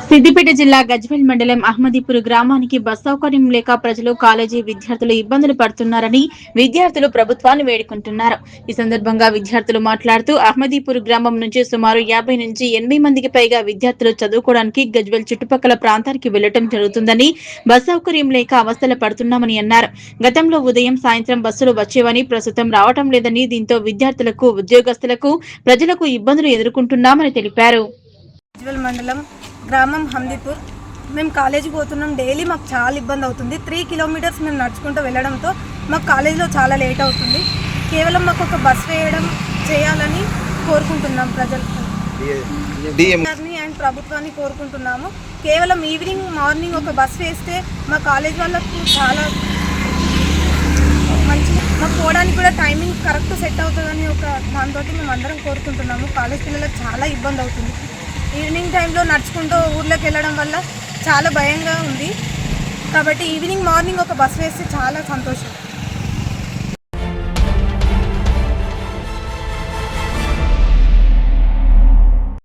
సిద్దిపేట జిల్లా గజ్వేల్ మండలం అహ్మదీపూర్ గ్రామానికి బస్ సౌకర్యం లేక ప్రజలు కాలేజీ విద్యార్థులు ఇబ్బందులు పడుతున్నారని విద్యార్థులు ప్రభుత్వాన్ని వేడుకుంటున్నారు. ఈ సందర్భంగా విద్యార్థులు మాట్లాడుతూ అహ్మదీపూర్ గ్రామం నుంచి సుమారు 50 నుంచి 80 మందికి పైగా విద్యార్థులు చదువుకోవడానికి గజ్వేల్ చుట్టుపక్కల ప్రాంతానికి వెళ్లడం జరుగుతుందని, బస్ సౌకర్యం లేక అవస్థలు పడుతున్నామని అన్నారు. గతంలో ఉదయం సాయంత్రం బస్సులు వచ్చేవని ప్రస్తుతం రావటం లేదని, దీంతో విద్యార్థులకు, ఉద్యోగస్తులకు, ప్రజలకు ఇబ్బందులు ఎదుర్కొంటున్నామని తెలిపారు. గజ్వేల్ మండలం గ్రామం హందీపూర్ మేము కాలేజీకి పోతున్నాం. డైలీ మాకు చాలా ఇబ్బంది అవుతుంది. 3 కిలోమీటర్స్ మేము నడుచుకుంటూ వెళ్ళడంతో మాకు కాలేజీలో చాలా లేట్ అవుతుంది. కేవలం మాకు ఒక బస్ చేయాలని కోరుకుంటున్నాం. ప్రజలని అండ్ ప్రభుత్వాన్ని కోరుకుంటున్నాము. కేవలం ఈవినింగ్ మార్నింగ్ ఒక బస్ వేస్తే మా కాలేజ్ వాళ్ళకు చాలా మంచి, మాకు పోవడానికి కూడా టైమింగ్ కరెక్ట్ సెట్ అవుతుందని ఒక దాంతో మేము అందరం కోరుకుంటున్నాము. కాలేజ్ పిల్లలకు చాలా ఇబ్బంది అవుతుంది. ఈవినింగ్ టైంలో నడుచుకుంటూ ఊర్లోకి వెళ్ళడం వల్ల చాలా భయంగా ఉంది. కాబట్టి ఈవినింగ్ మార్నింగ్ ఒక బస్ వేస్తే చాలా సంతోషం.